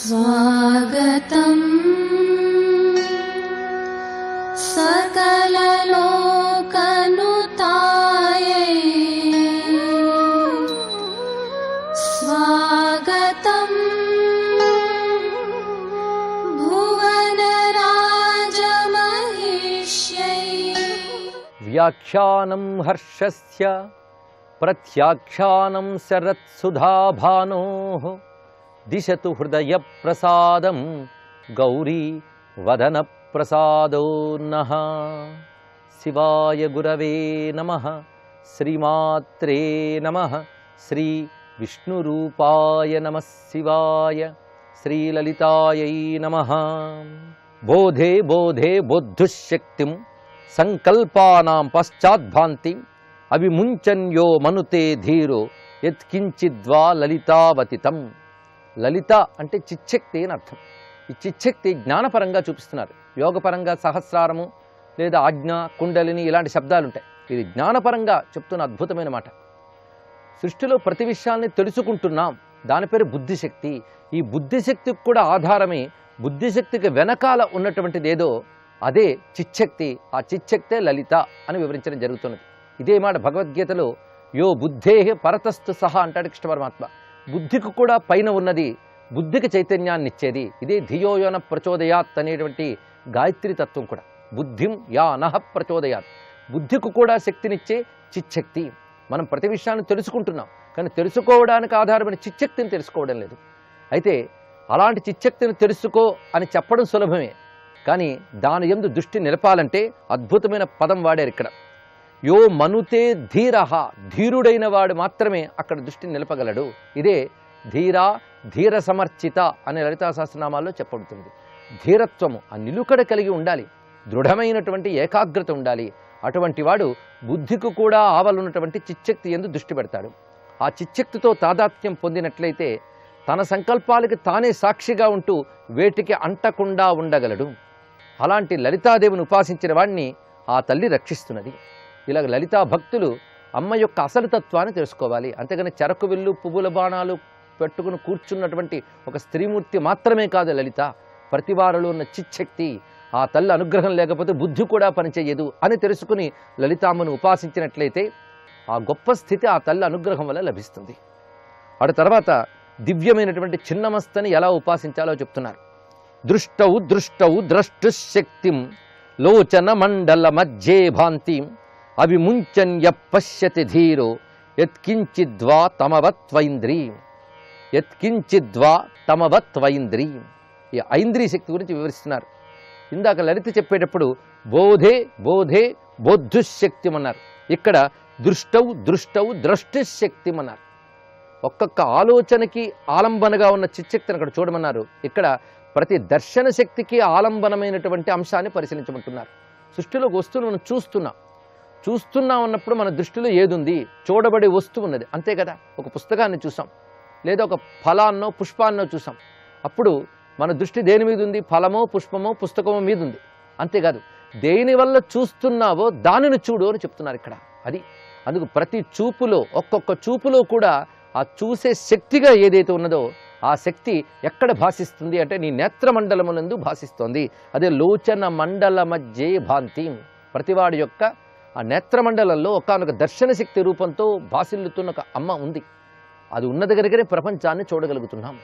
स्वागतम् सकललोकनुतायै स्वागतम् भुवनराजमहिष्यै। व्याख्यानं हर्षस्य प्रत्याख्यानं शरत्सुधाभानोः दिशतु हृदयप्रसादं गौरी वदनप्रसादो नः। शिवाय गुरवे नमः। श्रीमात्रे नमः। श्री विष्णुरूपाय नमः शिवाय। श्रीललितायै नमः। बोधे बोधे बोद्धुशक्तिं संकल्पानां पश्चाद्भान्तिं अविमुञ्चन्यो मनुते धीरो యత్కించిద్వా లలితావతితం. లలిత అంటే చిచ్చక్తి అని అర్థం. ఈ చిచ్చక్తి జ్ఞానపరంగా చూపిస్తున్నారు. యోగపరంగా సహస్రారము లేదా ఆజ్ఞ కుండలిని ఇలాంటి శబ్దాలు ఉంటాయి. ఇది జ్ఞానపరంగా చెప్తున్న అద్భుతమైన మాట. సృష్టిలో ప్రతి విషయాన్ని తెలుసుకుంటున్నాం, దాని పేరు బుద్ధిశక్తి. ఈ బుద్ధిశక్తికి కూడా ఆధారమే బుద్ధిశక్తికి వెనకాల ఉన్నటువంటిది ఏదో అదే చిచ్చక్తి. ఆ చిచ్చక్తే లలిత అని వివరించడం జరుగుతున్నది. ఇదే మాట భగవద్గీతలో యో బుద్ధేహ పరతస్థు సహా అంటాడు కృష్ణ పరమాత్మ. బుద్ధికి కూడా పైన ఉన్నది, బుద్ధికి చైతన్యాన్ని ఇచ్చేది. ఇదే ధియోయోన ప్రచోదయాత్ అనేటువంటి గాయత్రి తత్వం కూడా. బుద్ధిం యా నహ ప్రచోదయాత్, బుద్ధికి కూడా శక్తినిచ్చే చిచ్చక్తి. మనం ప్రతి విషయాన్ని తెలుసుకుంటున్నాం, కానీ తెలుసుకోవడానికి ఆధారపడిన చిచ్చక్తిని తెలుసుకోవడం లేదు. అయితే అలాంటి చిచ్చక్తిని తెలుసుకో అని చెప్పడం సులభమే, కానీ దాని యందు దృష్టి నిలపాలంటే అద్భుతమైన పదం వాడారు ఇక్కడ. యో మనుతే ధీరః, ధీరుడైన వాడు మాత్రమే అక్కడ దృష్టిని నిలపగలడు. ఇదే ధీర ధీర సమర్చిత అనే లలితా సహస్రనామాల్లో చెప్పబడుతుంది. ధీరత్వము, ఆ నిలుకడ కలిగి ఉండాలి, దృఢమైనటువంటి ఏకాగ్రత ఉండాలి. అటువంటి వాడు బుద్ధికి కూడా ఆవలున్నటువంటి చిచ్చక్తి యందు దృష్టి పెడతాడు. ఆ చిచ్చక్తితో తాదాత్మ్యం పొందినట్లయితే తన సంకల్పాలకి తానే సాక్షిగా ఉంటూ వేటికి అంటకుండా ఉండగలడు. అలాంటి లలితాదేవిని ఉపాసించిన వాడిని ఆ తల్లి రక్షిస్తున్నది. ఇలాగ లలితా భక్తులు అమ్మ యొక్క అసలు తత్వాన్ని తెలుసుకోవాలి. అంతేగాని చెరకు విల్లు పువ్వుల బాణాలు పెట్టుకుని కూర్చున్నటువంటి ఒక స్త్రీమూర్తి మాత్రమే కాదు లలిత. ప్రతివారిలో ఉన్న చిచ్చక్తి, ఆ తల్లి అనుగ్రహం లేకపోతే బుద్ధి కూడా పనిచేయదు అని తెలుసుకుని లలితామ్మను ఉపాసించినట్లయితే ఆ గొప్ప స్థితి ఆ తల్లి అనుగ్రహం వల్ల లభిస్తుంది. అటు తర్వాత దివ్యమైనటువంటి చిన్నమస్తని ఎలా ఉపాసించాలో చెప్తున్నారు. దృష్టౌ దృష్టౌ ద్రష్టుశక్తిం లోచన మండల మధ్యే భాంతిం అవిముంచన్య పశ్యతి ధీరో యత్కించిద్వా తమవత్వైంద్రీం. యత్కించిద్వా తమవత్వైంద్రీం, ఈ ఐంద్రియ శక్తి గురించి వివరిస్తున్నారు. ఇందాక లలిత చెప్పేటప్పుడు బోధే బోధే బోద్ధుశక్తి అన్నారు. ఇక్కడ దృష్టౌ దృష్టౌ ద్రష్టుశక్తి అన్నారు. ఒక్కొక్క ఆలోచనకి ఆలంబనగా ఉన్న చిచ్చక్తిని అక్కడ చూడమన్నారు. ఇక్కడ ప్రతి దర్శన శక్తికి ఆలంబనమైనటువంటి అంశాన్ని పరిశీలించమంటున్నారు. సృష్టిలో వస్తువులు మనం చూస్తున్నాం అన్నప్పుడు మన దృష్టిలో ఏదుంది? చూడబడే వస్తువు ఉన్నది, అంతే కదా. ఒక పుస్తకాన్ని చూసాం, లేదా ఒక ఫలాన్నో పుష్పాన్నో చూసాం. అప్పుడు మన దృష్టి దేని మీద ఉంది? ఫలమో పుష్పమో పుస్తకమో మీద ఉంది, అంతేకాదు. దేని వల్ల చూస్తున్నావో దానిని చూడు అని చెప్తున్నారు ఇక్కడ. అది అందుకు ప్రతి చూపులో, ఒక్కొక్క చూపులో కూడా ఆ చూసే శక్తిగా ఏదైతే ఉన్నదో ఆ శక్తి ఎక్కడ భాషిస్తుంది అంటే నీ నేత్రమండలమునందు భాషిస్తోంది. అదే లోచన మండల మధ్యే భాంతి. ప్రతివాడి యొక్క ఆ నేత్రమండలంలో ఒకానొక దర్శన శక్తి రూపంతో భాసిల్లుతున్న ఒక అమ్మ ఉంది. అది ఉన్న దగ్గరనే ప్రపంచాన్ని చూడగలుగుతున్నాం.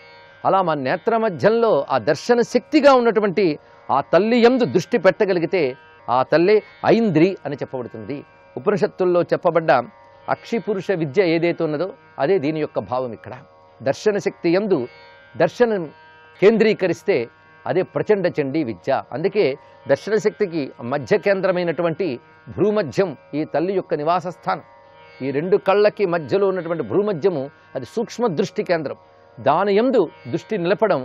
అలా మన నేత్ర మధ్యంలో ఆ దర్శన శక్తిగా ఉన్నటువంటి ఆ తల్లి యందు దృష్టి పెట్టగలిగితే ఆ తల్లే ఐంద్రి అని చెప్పబడుతుంది. ఉపనిషత్తుల్లో చెప్పబడ్డ అక్షిపురుష విద్య ఏదైతే ఉన్నదో అదే దీని యొక్క భావం. ఇక్కడ దర్శన శక్తి యందు దర్శనం కేంద్రీకరిస్తే అదే ప్రచండ చండీ విద్య. అందుకే దర్శన శక్తికి మధ్య కేంద్రమైనటువంటి భ్రూమధ్యం ఈ తల్లి యొక్క నివాస స్థానం. ఈ రెండు కళ్ళకి మధ్యలో ఉన్నటువంటి భ్రూమధ్యము అది సూక్ష్మ దృష్టి కేంద్రం. దాని యందు దృష్టి నిలపడం,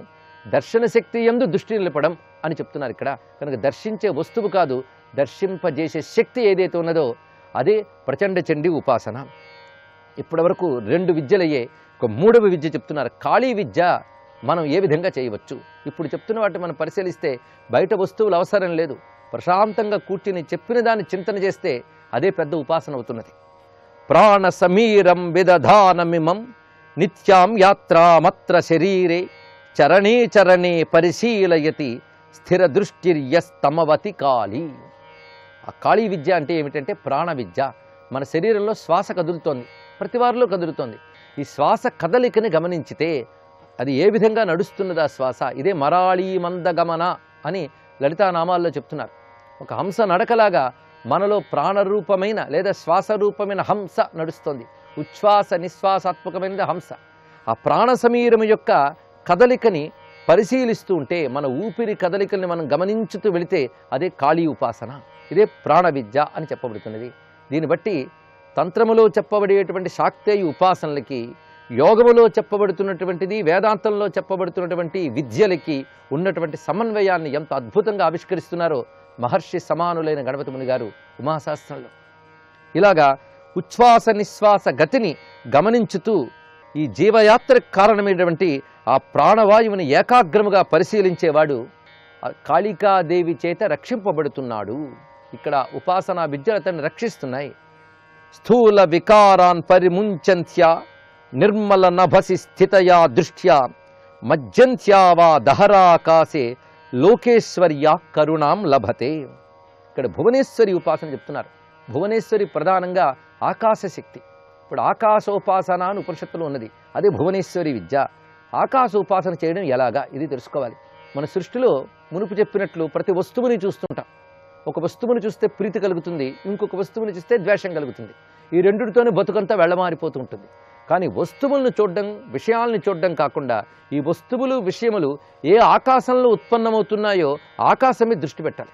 దర్శన శక్తి యందు దృష్టి నిలపడం అని చెప్తున్నారు ఇక్కడ. కనుక దర్శించే వస్తువు కాదు, దర్శింపజేసే శక్తి ఏదైతే ఉన్నదో అదే ప్రచండ చండీ ఉపాసన. ఇప్పటి వరకు 2 విద్యలయ్యే, ఒక 3వ విద్య చెప్తున్నారు, కాళీ విద్య. మనం ఏ విధంగా చేయవచ్చు? ఇప్పుడు చెప్తున్న వాటిని మనం పరిశీలిస్తే బయట వస్తువులు అవసరం లేదు. ప్రశాంతంగా కూర్చుని చెప్పిన దాన్ని చింతన చేస్తే అదే పెద్ద ఉపాసన అవుతున్నది. ప్రాణ సమీరం విదధానమిమం నిత్యాం యాత్రామత్ర శరీరే చరణే చరణే పరిశీలయతి స్థిర దృష్టిర్యస్తమవతి కాళీ. ఆ కాళీ విద్య అంటే ఏమిటంటే ప్రాణ విద్య. మన శరీరంలో శ్వాస కదులుతోంది, ప్రతి వారిలో కదులుతోంది. ఈ శ్వాస కదలికని గమనించితే అది ఏ విధంగా నడుస్తున్నది ఆ శ్వాస, ఇదే మరాళీ మందగమన అని లలితానామాల్లో చెప్తున్నారు. ఒక హంస నడకలాగా మనలో ప్రాణరూపమైన లేదా శ్వాసరూపమైన హంస నడుస్తోంది. ఉచ్ఛ్వాస నిశ్వాసాత్మకమైనది హంస. ఆ ప్రాణ సమీరం యొక్క కదలికని పరిశీలిస్తూ ఉంటే, మన ఊపిరి కదలికల్ని మనం గమనించుతూ వెళితే అదే కాళీ ఉపాసన, ఇదే ప్రాణ విద్య అని చెప్పబడుతున్నది. దీన్ని బట్టి తంత్రములో చెప్పబడేటువంటి శాక్తేయ ఉపాసనలకి, యోగములో చెప్పబడుతున్నటువంటిది, వేదాంతంలో చెప్పబడుతున్నటువంటి విద్యలకి ఉన్నటువంటి సమన్వయాన్ని ఎంత అద్భుతంగా ఆవిష్కరిస్తున్నారో మహర్షి సమానులైన గణపతి ముని గారు ఉమాశాస్త్రంలో. ఇలాగా ఉచ్ఛ్వాస నిశ్వాస గతిని గమనించుతూ ఈ జీవయాత్రకు కారణమైనటువంటి ఆ ప్రాణవాయువుని ఏకాగ్రముగా పరిశీలించేవాడు కాళికాదేవి చేత రక్షింపబడుతున్నాడు. ఇక్కడ ఉపాసనా విద్యలు అతన్ని రక్షిస్తున్నాయి. స్థూల వికారాన్ పరిముంచంత్య నిర్మల నభసి స్థితయా దృష్ట్యా మజ్జంత్యా వా దహరాకాశే లోకేశ్వర్యా కరుణాం లభతే. ఇక్కడ భువనేశ్వరి ఉపాసన చెప్తున్నారు. భువనేశ్వరి ప్రధానంగా ఆకాశశక్తి. ఇప్పుడు ఆకాశోపాసన అని ఉపనిషత్తులో ఉన్నది, అదే భువనేశ్వరి విద్య. ఆకాశోపాసన చేయడం ఎలాగా ఇది తెలుసుకోవాలి. మన సృష్టిలో మునుపు చెప్పినట్లు ప్రతి వస్తువుని చూస్తుంటాం. ఒక వస్తువుని చూస్తే ప్రీతి కలుగుతుంది, ఇంకొక వస్తువుని చూస్తే ద్వేషం కలుగుతుంది. ఈ రెండిటితోనే బతుకంతా వెళ్ళమారిపోతూ ఉంటుంది. కానీ వస్తువులను చూడడం, విషయాలను చూడడం కాకుండా ఈ వస్తువులు విషయములు ఏ ఆకాశంలో ఉత్పన్నమవుతున్నాయో ఆకాశం మీద దృష్టి పెట్టాలి.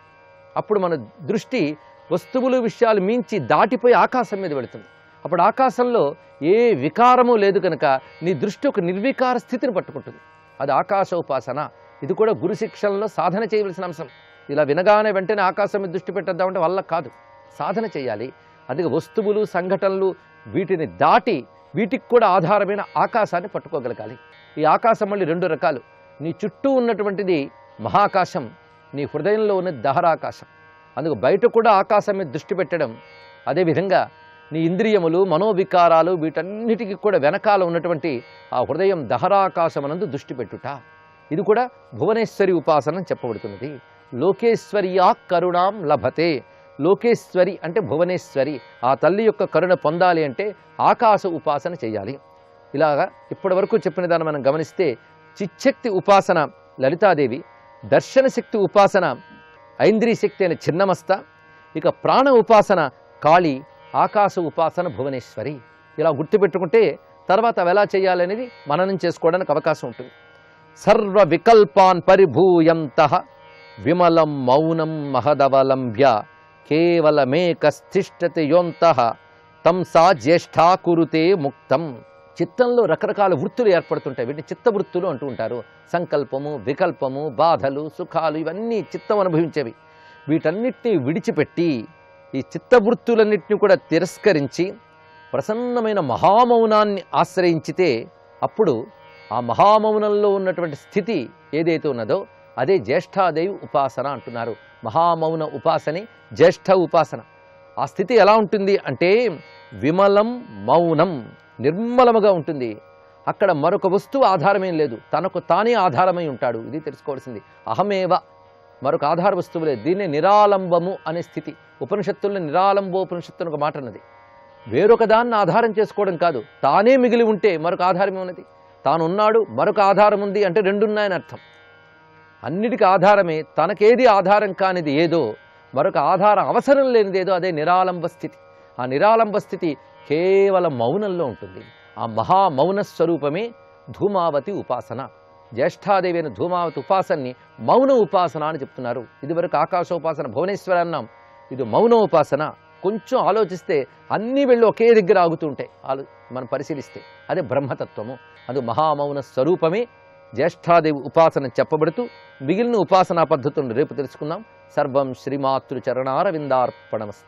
అప్పుడు మన దృష్టి వస్తువులు విషయాలు మించి దాటిపోయి ఆకాశం మీద పెడుతుంది. అప్పుడు ఆకాశంలో ఏ వికారము లేదు కనుక నీ దృష్టి ఒక నిర్వికార స్థితిని పట్టుకుంటుంది. అది ఆకాశోపాసన. ఇది కూడా గురు శిక్షణలో సాధన చేయవలసిన అంశం. ఇలా వినగానే వెంటనే ఆకాశం మీద దృష్టి పెట్టేద్దామంటే వల్ల కాదు, సాధన చేయాలి. అందుకే వస్తువులు సంఘటనలు వీటిని దాటి వీటికి కూడా ఆధారమైన ఆకాశాన్ని పట్టుకోగలగాలి. ఈ ఆకాశం మళ్ళీ రెండు రకాలు. నీ చుట్టూ ఉన్నటువంటిది మహాకాశం, నీ హృదయంలో ఉన్నది దహరాకాశం. అందుకు బయట కూడా ఆకాశం మీద దృష్టి పెట్టడం. అదేవిధంగా నీ ఇంద్రియములు మనోవికారాలు వీటన్నిటికీ కూడా వెనకాల ఉన్నటువంటి ఆ హృదయం దహరాకాశమనందు దృష్టి పెట్టుట. ఇది కూడా భువనేశ్వరి ఉపాసన చెప్పబడుతున్నది. లోకేశ్వర్యా కరుణాం లభతే. లోకేశ్వరి అంటే భువనేశ్వరి, ఆ తల్లి యొక్క కరుణ పొందాలి అంటే ఆకాశ ఉపాసన చేయాలి. ఇలాగా ఇప్పటి వరకు చెప్పిన దాన్ని మనం గమనిస్తే చిచ్చక్తి ఉపాసన లలితాదేవి, దర్శన శక్తి ఉపాసన ఐంద్రీ శక్తి అయిన చిన్నమస్త, ఇక ప్రాణ ఉపాసన కాళీ, ఆకాశ ఉపాసన భువనేశ్వరి. ఇలా గుర్తుపెట్టుకుంటే తర్వాత అవి ఎలా చేయాలనేది మననం చేసుకోవడానికి అవకాశం ఉంటుంది. సర్వ వికల్పాన్ పరిభూయంతః విమలం మౌనం మహదవలంబ్య కేవలమేకస్థిష్టతి యోంతః తం సా జ్యేష్ఠా కురుతే ముక్తం. చిత్తంలో రకరకాల వృత్తులు ఏర్పడుతుంటాయి. వీటిని చిత్తవృత్తులు అంటూ ఉంటారు. సంకల్పము, వికల్పము, బాధలు, సుఖాలు ఇవన్నీ చిత్తం అనుభవించేవి. వీటన్నిటినీ విడిచిపెట్టి ఈ చిత్తవృత్తులన్నింటినీ కూడా తిరస్కరించి ప్రసన్నమైన మహామౌనాన్ని ఆశ్రయించితే అప్పుడు ఆ మహామౌనంలో ఉన్నటువంటి స్థితి ఏదైతే ఉన్నదో అదే జ్యేష్ఠాదేవి ఉపాసన అంటున్నారు. మహామౌన ఉపాసనే జ్యేష్ఠ ఉపాసన. ఆ స్థితి ఎలా ఉంటుంది అంటే విమలం మౌనం, నిర్మలముగా ఉంటుంది. అక్కడ మరొక వస్తువు ఆధారమేం లేదు, తనకు తానే ఆధారమై ఉంటాడు. ఇది తెలుసుకోవాల్సింది. అహమేవ, మరొక ఆధార వస్తువు లేదు. దీన్నే నిరాలంబము అనే స్థితి. ఉపనిషత్తుల్లో నిరాలంబోపనిషత్తు ఒక మాట అన్నది. వేరొక దాన్ని ఆధారం చేసుకోవడం కాదు, తానే మిగిలి ఉంటే మరొక ఆధారం ఉన్నది. తానున్నాడు, మరొక ఆధారం ఉంది అంటే రెండున్నాయని అర్థం. అన్నిటికీ ఆధారమే. తనకేది ఆధారం కానిది ఏదో, మరొక ఆధారం అవసరం లేనిదేదో అదే నిరాలంబ స్థితి. ఆ నిరాలంబ స్థితి కేవలం మౌనంలో ఉంటుంది. ఆ మహామౌన స్వరూపమే ధూమావతి ఉపాసన. జ్యేష్ఠాదేవి అయిన ధూమావతి ఉపాసనని మౌన ఉపాసన అని చెప్తున్నారు. ఇదివరకు ఆకాశోపాసన భువనేశ్వర అన్నాం, ఇది మౌన ఉపాసన. కొంచెం ఆలోచిస్తే అన్నీ వెళ్ళి ఒకే దగ్గర ఆగుతూ ఉంటాయి. మనం పరిశీలిస్తే అదే బ్రహ్మతత్వము. అది మహామౌన స్వరూపమే జ్యేష్ఠాదేవి ఉపాసన చెప్పబడుతూ మిగిలిన ఉపాసనా పద్ధతులను రేపు తెలుసుకుందాం. సర్వం శ్రీమాతృ చరణారవిందార్పణమస్తు.